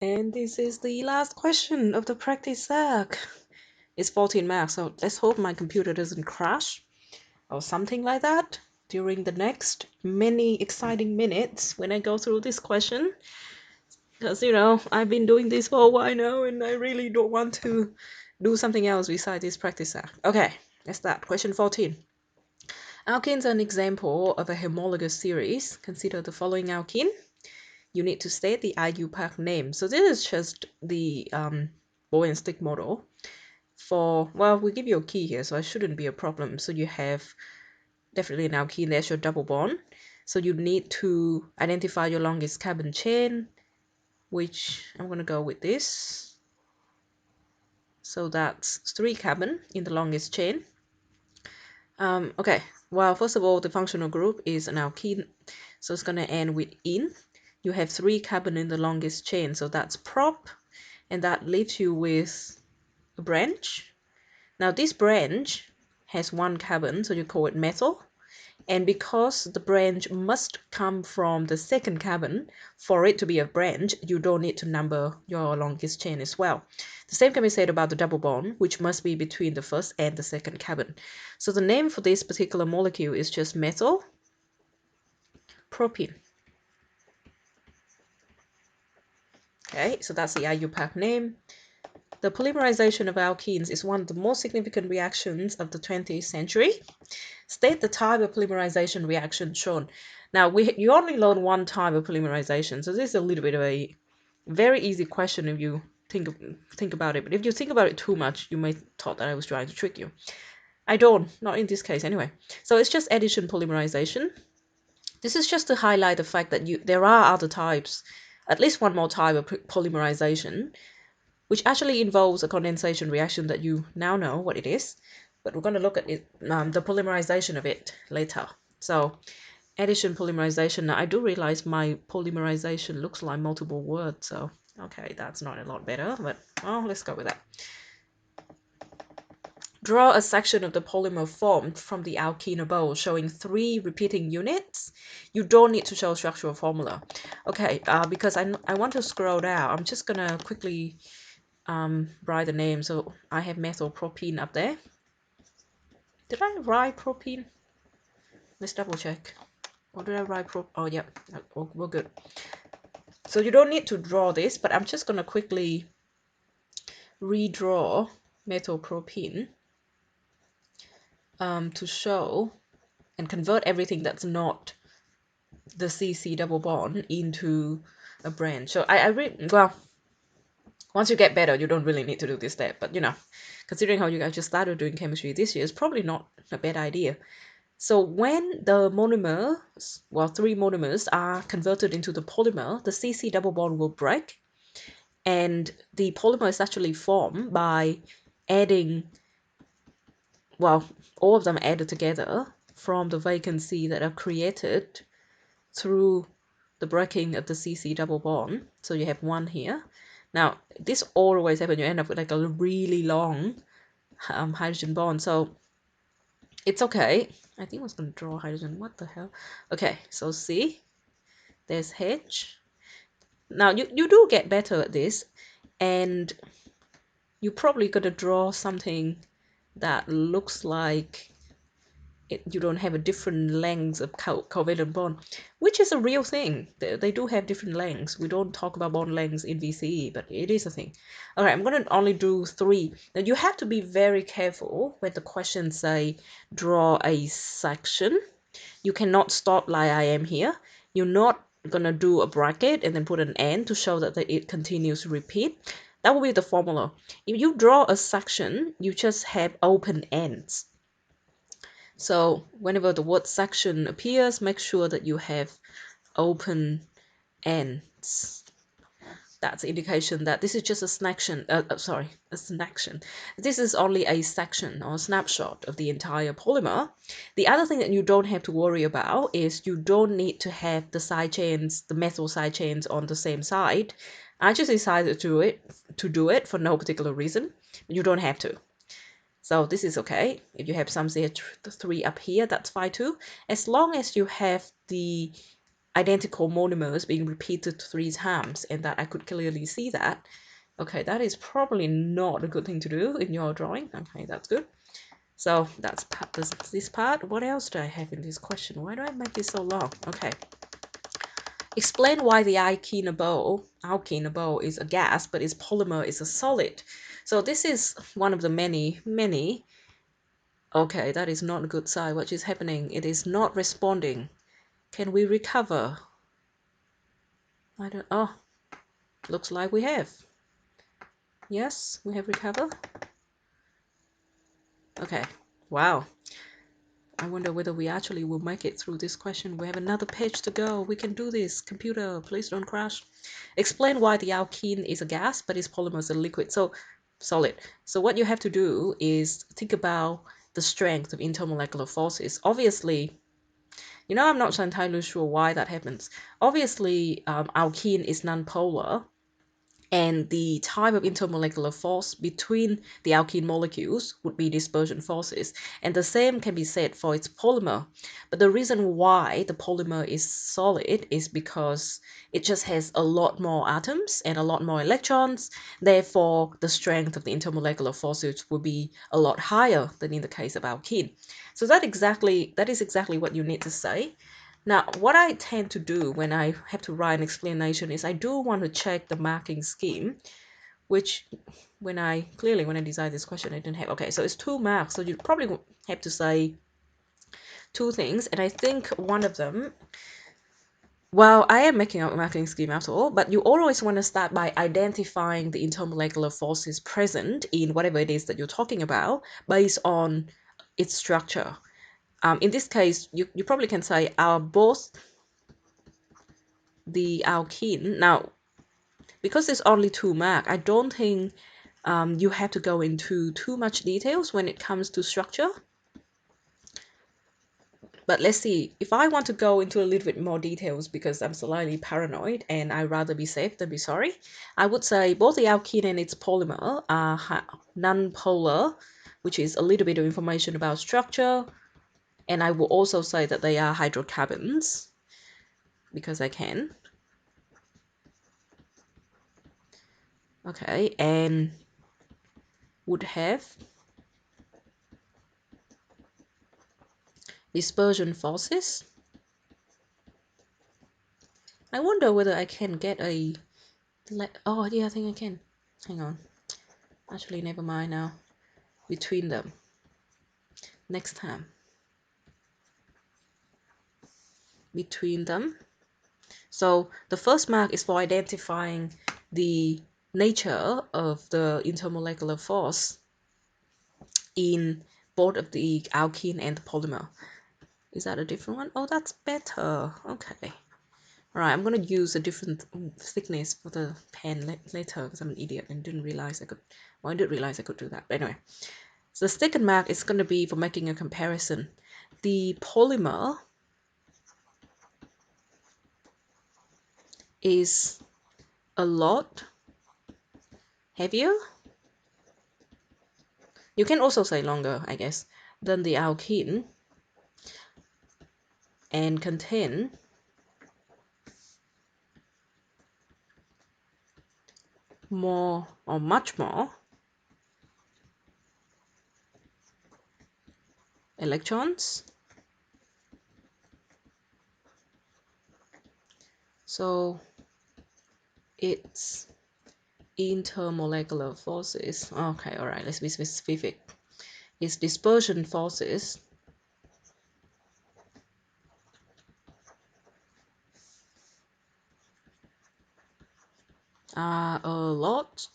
And this is the last question of the practice SAQ. It's 14 marks, so let's hope my computer doesn't crash or something like that during the next many exciting minutes when I go through this question. Because, I've been doing this for a while now and I really don't want to do something else besides this practice SAQ. Okay, let's start. Question 14. Alkenes are an example of a homologous series. Consider the following alkene. You need to state the IUPAC name. So this is just the ball and stick model for, well, we give you a key here, so it shouldn't be a problem. So you have definitely an alkene, there's your double bond. So you need to identify your longest carbon chain, which I'm going to go with this. So that's 3 carbon in the longest chain. Okay, well, first of all, the functional group is an alkene, so it's going to end with -ine. You have 3 carbon in the longest chain, so that's prop, and that leaves you with a branch. Now this branch has 1 carbon, so you call it methyl, and because the branch must come from the second carbon for it to be a branch, you don't need to number your longest chain as well. The same can be said about the double bond, which must be between the first and the second carbon. So the name for this particular molecule is just methyl propene. Okay, so that's the IUPAC name. The polymerization of alkenes is one of the most significant reactions of the 20th century. State the type of polymerization reaction shown. Now, you only learn one type of polymerization, so this is a little bit of a very easy question if you think about it. But if you think about it too much, you may thought that I was trying to trick you. I don't, not in this case anyway. So it's just addition polymerization. This is just to highlight the fact that there are other types, at least one more type of polymerization, which actually involves a condensation reaction that you now know what it is, but we're going to look at it, the polymerization of it later. So addition polymerization. Now I do realize my polymerization looks like multiple words, so okay, that's not a lot better, but well, let's go with that. Draw a section of the polymer formed from the alkene bowl showing 3 repeating units. You don't need to show structural formula. Okay, because I want to scroll down, I'm just gonna quickly write the name. So I have methyl propene up there. Did I write propene? Let's double check. Or did I write oh yeah, we're good. So you don't need to draw this, but I'm just gonna quickly redraw methyl propene to show and convert everything that's not the CC double bond into a branch. So well, once you get better, you don't really need to do this step, but considering how you guys just started doing chemistry this year, it's probably not a bad idea. So when the monomers, well, 3 monomers are converted into the polymer, the CC double bond will break, and the polymer is actually formed by adding, well, all of them added together from the vacancy that are created through the breaking of the CC double bond. So you have 1 here. Now, this always happens. You end up with like a really long hydrogen bond. So it's okay. I think I was going to draw hydrogen. What the hell? Okay, so C, there's H. Now, you do get better at this, and you're probably going to draw something that looks like you don't have a different lengths of covalent bond, which is a real thing. They do have different lengths. We don't talk about bond lengths in VCE, but it is a thing. All right, I'm going to only do 3. Now, you have to be very careful when the questions say draw a section. You cannot stop like I am here. You're not going to do a bracket and then put an end to show that it continues to repeat. That will be the formula. If you draw a section, you just have open ends. So whenever the word section appears, make sure that you have open ends. That's an indication that this is just a section. A section. This is only a section or a snapshot of the entire polymer. The other thing that you don't have to worry about is you don't need to have the side chains, the methyl side chains on the same side. I just decided to do it for no particular reason. You don't have to. So this is okay. If you have some CH3 up here, that's fine too. As long as you have the identical monomers being repeated 3 times, and that I could clearly see that. Okay, that is probably not a good thing to do in your drawing. Okay, that's good. So that's this part. What else do I have in this question? Why do I make this so long? Okay. Explain why the alkene is a gas, but its polymer is a solid. So this is one of the many. Okay, that is not a good sign. What is happening? It is not responding. Can we recover? Oh, looks like we have. Yes, we have recovered. Okay, wow. I wonder whether we actually will make it through this question. We have another page to go. We can do this. Computer, please don't crash. Explain why the alkene is a gas, but its polymer is a liquid. So, solid. So what you have to do is think about the strength of intermolecular forces. Obviously, I'm not entirely sure why that happens. Obviously, alkene is nonpolar, and the type of intermolecular force between the alkene molecules would be dispersion forces. And the same can be said for its polymer. But the reason why the polymer is solid is because it just has a lot more atoms and a lot more electrons. Therefore, the strength of the intermolecular forces will be a lot higher than in the case of alkene. So that is exactly what you need to say. Now, what I tend to do when I have to write an explanation is I do want to check the marking scheme, which when I designed this question, I didn't have. Okay, so it's 2 marks, so you probably have to say 2 things, and I think one of them, well, I am making up a marking scheme after all, but you always want to start by identifying the intermolecular forces present in whatever it is that you're talking about based on its structure. In this case, you probably can say are both the alkene. Now, because there's only 2 marks, I don't think you have to go into too much details when it comes to structure. But let's see, if I want to go into a little bit more details because I'm slightly paranoid and I'd rather be safe than be sorry, I would say both the alkene and its polymer are non-polar, which is a little bit of information about structure. And I will also say that they are hydrocarbons because I can. Okay, and would have dispersion forces. I wonder whether I can get a... Oh, yeah, I think I can. Hang on. Actually, never mind now. Between them. Next time. Between them. So the first mark is for identifying the nature of the intermolecular force in both of the alkene and the polymer. Is that a different one? Oh, that's better. Okay. Alright, I'm going to use a different thickness for the pen later because I'm an idiot and didn't realize I could... Well, I did realize I could do that. But anyway. So the second mark is going to be for making a comparison. The polymer is a lot heavier. You can also say longer, I guess, than the alkene and contain more or much more electrons. So its intermolecular forces, okay, all right, let's be specific. Its dispersion forces are a lot,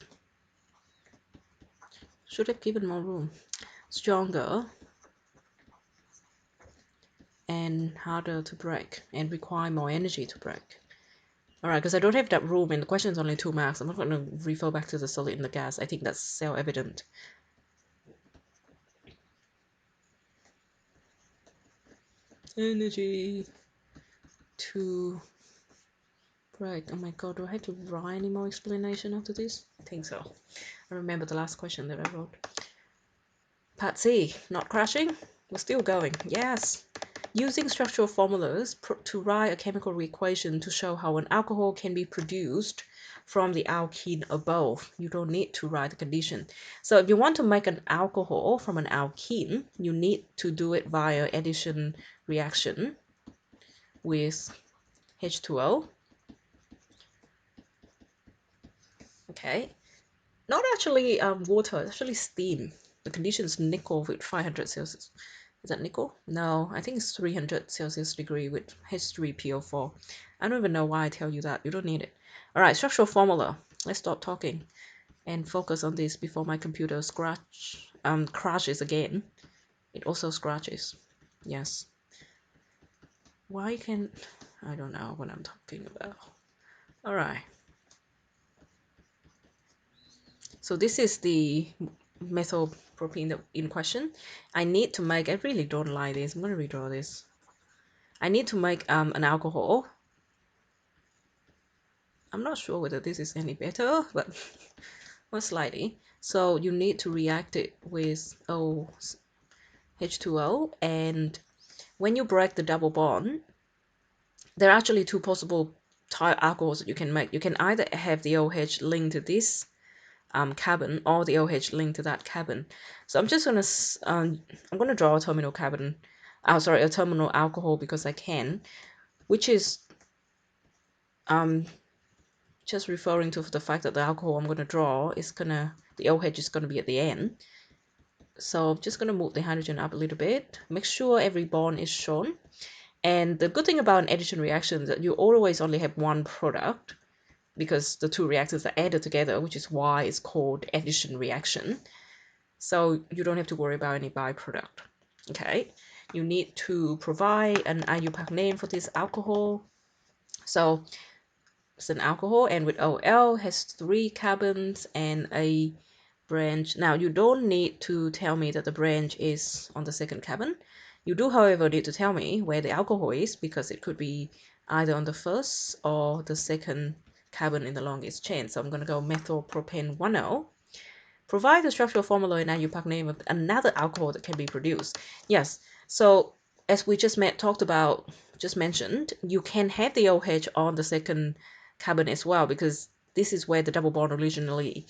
should have given more room, stronger and harder to break and require more energy to break. Alright, because I don't have that room and the question is only 2 marks. I'm not going to refer back to the solid and the gas. I think that's self-evident. Energy to break. Oh my god, do I have to write any more explanation after this? I think so. I remember the last question that I wrote. Part C, not crashing. We're still going. Yes. Using structural formulas to write a chemical equation to show how an alcohol can be produced from the alkene above. You don't need to write the condition. So if you want to make an alcohol from an alkene, you need to do it via addition reaction with H2O. Okay, not actually water, it's actually steam. The condition is nickel with 500 Celsius. Is that nickel? No, I think it's 300 Celsius degree with H3PO4. I don't even know why I tell you that. You don't need it. All right, structural formula. Let's stop talking and focus on this before my computer crashes again. It also scratches. Yes. Why can't... I don't know what I'm talking about. All right. So this is the methylpropene in question. I need to make... I really don't like this. I'm going to redraw this. I need to make an alcohol. I'm not sure whether this is any better, but most likely. So you need to react it with H2O, and when you break the double bond, there are actually two possible alcohols that you can make. You can either have the OH linked to this carbon or the OH linked to that carbon. So I'm just gonna I'm gonna draw a terminal carbon. Sorry, a terminal alcohol because I can, which is just referring to the fact that the alcohol I'm gonna draw is the OH is gonna be at the end. So I'm just gonna move the hydrogen up a little bit. Make sure every bond is shown. And the good thing about an addition reaction is that you always only have one product because the two reactants are added together, which is why it's called addition reaction. So you don't have to worry about any byproduct. Okay, you need to provide an IUPAC name for this alcohol. So it's an alcohol, and with OL has 3 carbons and a branch. Now you don't need to tell me that the branch is on the second carbon. You do, however, need to tell me where the alcohol is because it could be either on the first or the second carbon in the longest chain. So I'm going to go methylpropane 1O. Provide the structural formula and IUPAC name of another alcohol that can be produced. Yes, so as we just mentioned, you can have the OH on the second carbon as well because this is where the double bond originally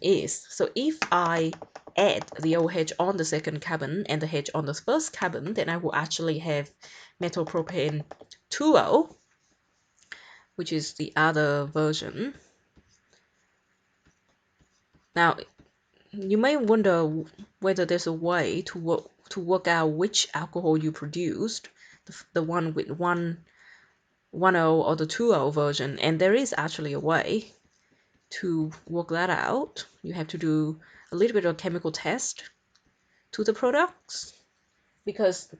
is. So if I add the OH on the second carbon and the H on the first carbon, then I will actually have methylpropane 2O, which is the other version. Now, you may wonder whether there's a way to work out which alcohol you produced, the one with 1O or the 2O version, and there is actually a way to work that out. You have to do a little bit of chemical test to the products because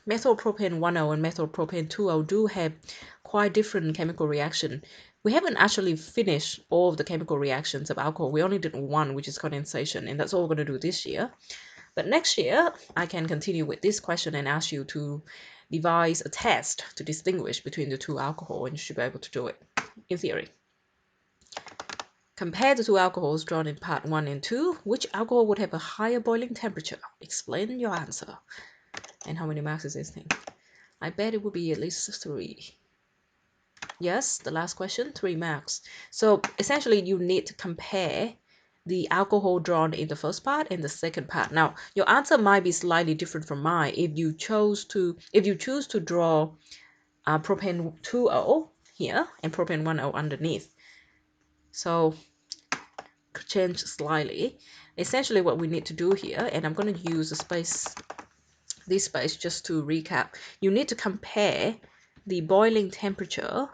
methylpropane 1O and methylpropane 2O do have quite different chemical reaction. We haven't actually finished all of the chemical reactions of alcohol. We only did one, which is condensation, and that's all we're going to do this year. But next year, I can continue with this question and ask you to devise a test to distinguish between the two alcohols, and you should be able to do it in theory. Compare the two alcohols drawn in part 1 and 2. Which alcohol would have a higher boiling temperature? Explain your answer. And how many marks is this thing? I bet it would be at least 3. Yes, the last question, 3 marks. So essentially you need to compare the alcohol drawn in the first part and the second part. Now, your answer might be slightly different from mine if you choose to draw propane 2O here and propane 1O underneath. So change slightly. Essentially what we need to do here, and I'm going to use this space just to recap. You need to compare the boiling temperature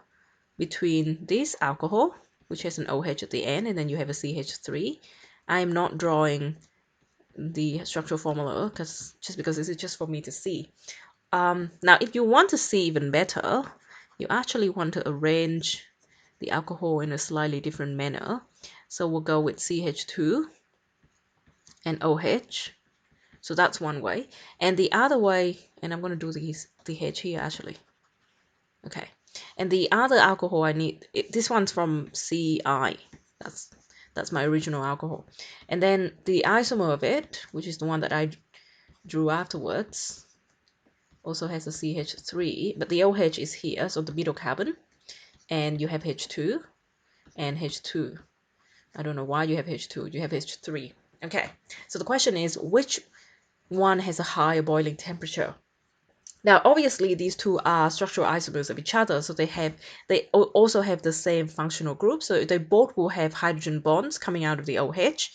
between this alcohol, which has an OH at the end, and then you have a CH3. I am not drawing the structural formula because this is just for me to see. Now, if you want to see even better, you actually want to arrange the alcohol in a slightly different manner. So we'll go with CH2 and OH. So that's one way. And the other way, and I'm going to do the H here actually. Okay. And the other alcohol I need, this one's from CI. That's my original alcohol. And then the isomer of it, which is the one that I drew afterwards, also has a CH3, but the OH is here, so the middle carbon, and you have H2 and H2. I don't know why you have H2, you have H3. Okay, so the question is, which one has a higher boiling temperature? Now, obviously, these two are structural isomers of each other, so they also have the same functional group, so they both will have hydrogen bonds coming out of the OH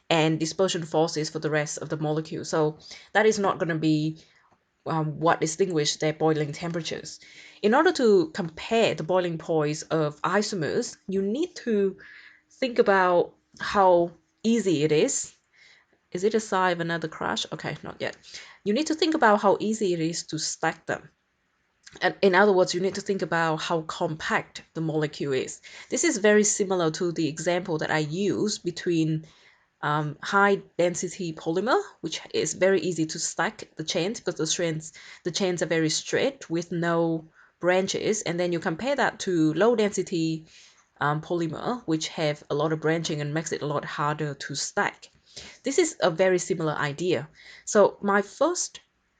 and dispersion forces for the rest of the molecule. So that is not going to be what distinguishes their boiling temperatures. In order to compare the boiling points of isomers, you need to think about how easy it is. Is it a sign of another crash? Okay, not yet. You need to think about how easy it is to stack them. And in other words, you need to think about how compact the molecule is. This is very similar to the example that I used between high density polymer, which is very easy to stack the chains because the chains are very straight with no branches, and then you compare that to low density polymer, which have a lot of branching and makes it a lot harder to stack. This is a very similar idea. So my first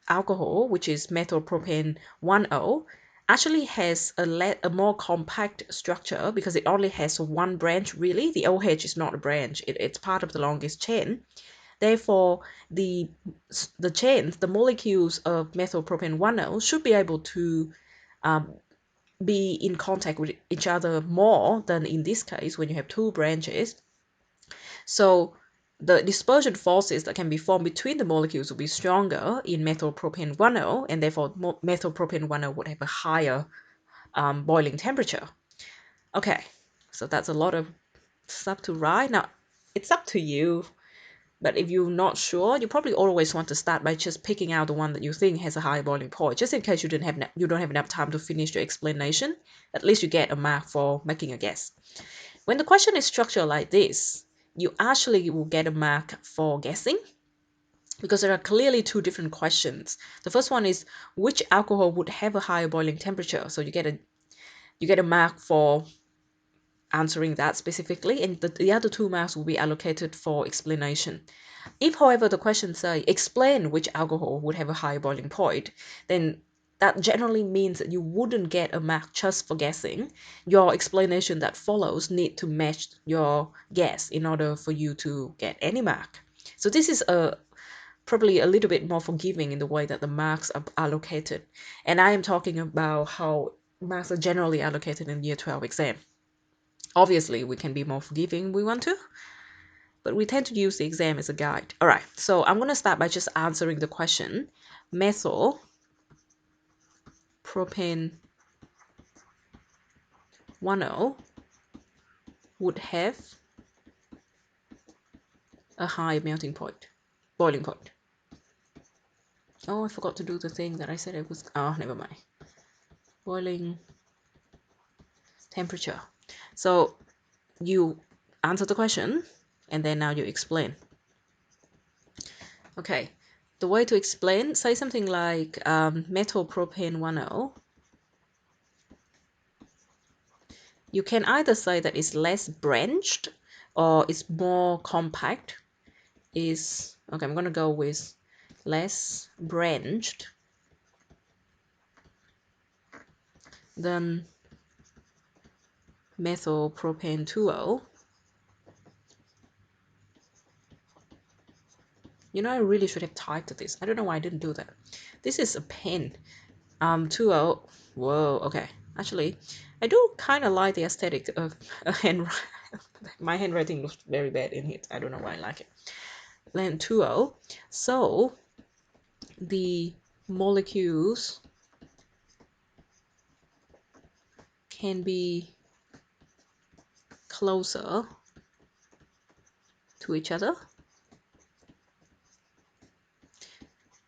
alcohol, which is methylpropane 1O, actually has a more compact structure because it only has one branch really. The OH is not a branch, it's part of the longest chain. Therefore, the chains, the molecules of methylpropane 1O should be able to be in contact with each other more than in this case when you have two branches. So the dispersion forces that can be formed between the molecules will be stronger in methylpropane 1O, and therefore methylpropane 1O would have a higher boiling temperature. Okay, so that's a lot of stuff to write. Now, it's up to you, but if you're not sure, you probably always want to start by just picking out the one that you think has a high boiling point, just in case you don't have enough time to finish your explanation. At least you get a mark for making a guess. When the question is structured like this, you actually will get a mark for guessing because there are clearly two different questions. The first one is which alcohol would have a higher boiling temperature, so you get a mark for answering that specifically, and the other 2 marks will be allocated for explanation. If, however, the question say explain which alcohol would have a higher boiling point, then that generally means that you wouldn't get a mark just for guessing. Your explanation that follows need to match your guess in order for you to get any mark. So this is probably a little bit more forgiving in the way that the marks are allocated. And I am talking about how marks are generally allocated in Year 12 exam. Obviously, we can be more forgiving if we want to, but we tend to use the exam as a guide. All right, so I'm going to start by just answering the question. Methyl propane 1O would have a high melting point, boiling point. Oh, I forgot to do the thing that I said it was. Oh, never mind. Boiling temperature. So you answer the question and then now you explain. Okay, the way to explain, say something like methylpropane 1O. You can either say that it's less branched or it's more compact. Okay, I'm going to go with less branched than methylpropane 2O. You know, I really should have typed this. I don't know why I didn't do that. This is a pen. 2O. Whoa, okay. Actually, I do kind of like the aesthetic of a handwriting. My handwriting looks very bad in it. I don't know why I like it. Then 2O. So the molecules can be closer to each other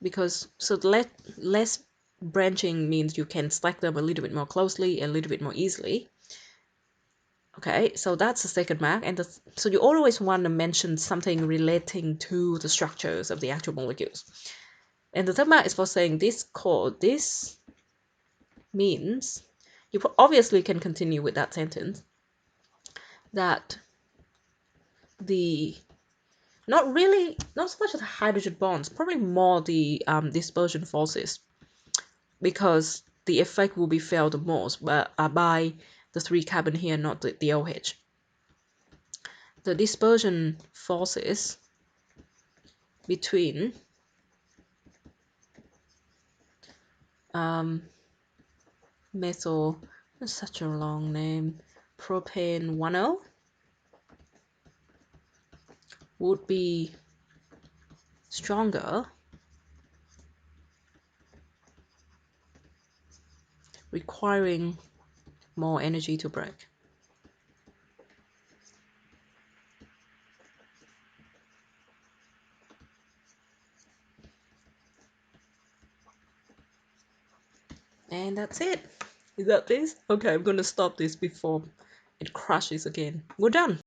because less branching means you can stack them a little bit more closely, a little bit more easily. Okay, so that's the second mark, and so you always want to mention something relating to the structures of the actual molecules. And the third mark is for saying this means you obviously can continue with that sentence that not so much the hydrogen bonds, probably more the dispersion forces because the effect will be felt the most by the 3 carbon here, not the OH. The dispersion forces between methyl, that's such a long name, propane 1O would be stronger, requiring more energy to break. And that's it. Is that this? Okay, I'm gonna stop this before it crashes again. We're done.